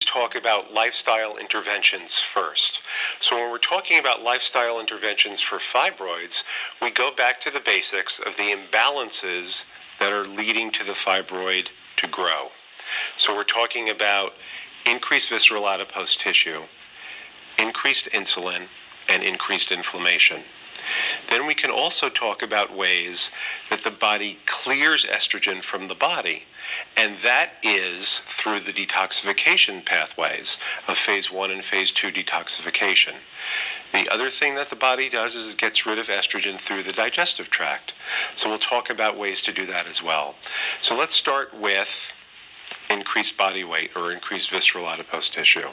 Talk about lifestyle interventions first. So when we're talking about lifestyle interventions for fibroids, we go back to the basics of the imbalances that are leading to the fibroid to grow. So we're talking about increased visceral adipose tissue, increased insulin, and increased inflammation. Then we can also talk about ways that the body clears estrogen from the body, and that is through the detoxification pathways of phase 1 and phase 2 detoxification. The other thing that the body does is it gets rid of estrogen through the digestive tract. So we'll talk about ways to do that as well. So let's start with increased body weight or increased visceral adipose tissue.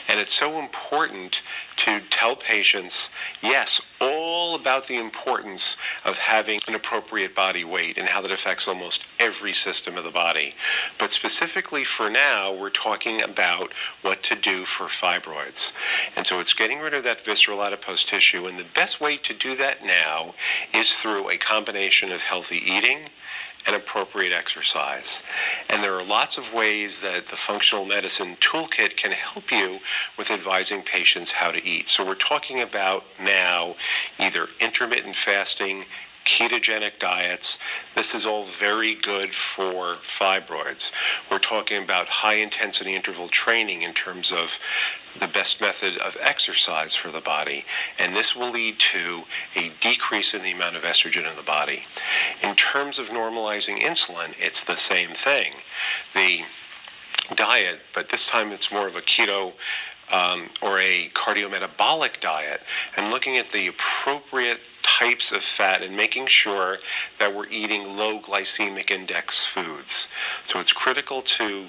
And it's so important to tell patients, yes, all about the importance of having an appropriate body weight and how that affects almost every system of the body. But specifically for now, we're talking about what to do for fibroids. And so it's getting rid of that visceral adipose tissue. And the best way to do that now is through a combination of healthy eating and appropriate exercise. And there are lots of ways that the functional medicine toolkit can help you with advising patients how to eat. So we're talking about now either intermittent fasting, ketogenic diets. This is all very good for fibroids. We're talking about high-intensity interval training in terms of the best method of exercise for the body, and this will lead to a decrease in the amount of estrogen in the body. In terms of normalizing insulin, it's the same thing. The diet, but this time it's more of a keto or a cardiometabolic diet, and looking at the appropriate types of fat and making sure that we're eating low glycemic index foods. So it's critical to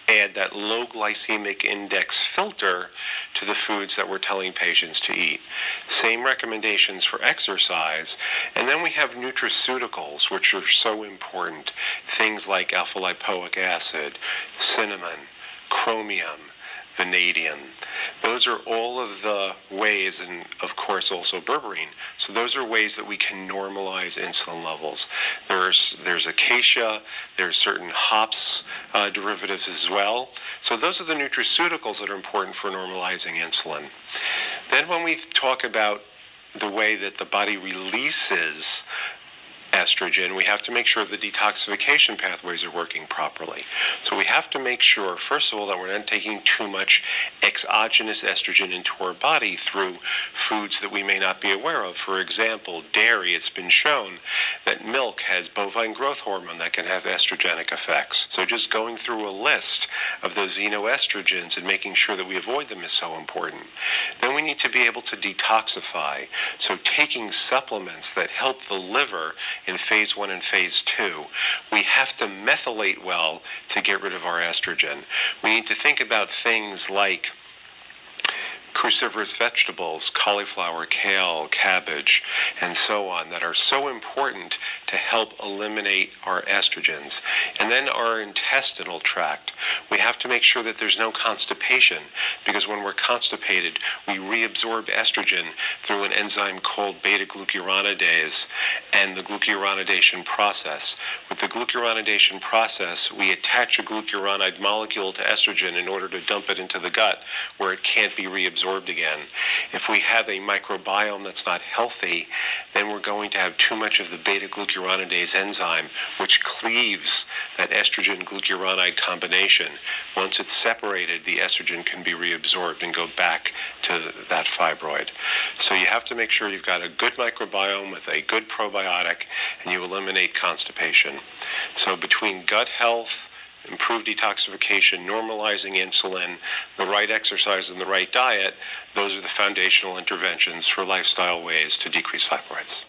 add that low glycemic index filter to the foods that we're telling patients to eat. Same recommendations for exercise. And then we have nutraceuticals, which are so important. Things like alpha-lipoic acid, cinnamon, chromium, vanadium. Those are all of the ways, and of course also berberine. So those are ways that we can normalize insulin levels. There's acacia, there's certain hops derivatives as well. So those are the nutraceuticals that are important for normalizing insulin. Then when we talk about the way that the body releases estrogen, we have to make sure the detoxification pathways are working properly. So we have to make sure, first of all, that we're not taking too much exogenous estrogen into our body through foods that we may not be aware of. For example, dairy. It's been shown that milk has bovine growth hormone that can have estrogenic effects. So just going through a list of those xenoestrogens and making sure that we avoid them is so important. Then we need to be able to detoxify. So taking supplements that help the liver in phase 1 and phase 2, we have to methylate well to get rid of our estrogen. We need to think about things like cruciferous vegetables, cauliflower, kale, cabbage, and so on, that are so important to help eliminate our estrogens. And then our intestinal tract. We have to make sure that there's no constipation, because when we're constipated, we reabsorb estrogen through an enzyme called beta-glucuronidase and the glucuronidation process. With the glucuronidation process, we attach a glucuronide molecule to estrogen in order to dump it into the gut where it can't be reabsorbed again. If we have a microbiome that's not healthy, then we're going to have too much of the beta-glucuronidase enzyme, which cleaves that estrogen-glucuronide combination. Once it's separated, the estrogen can be reabsorbed and go back to that fibroid. So you have to make sure you've got a good microbiome with a good probiotic, and you eliminate constipation. So between gut health, improved detoxification, normalizing insulin, the right exercise, and the right diet, those are the foundational interventions for lifestyle ways to decrease fibroids.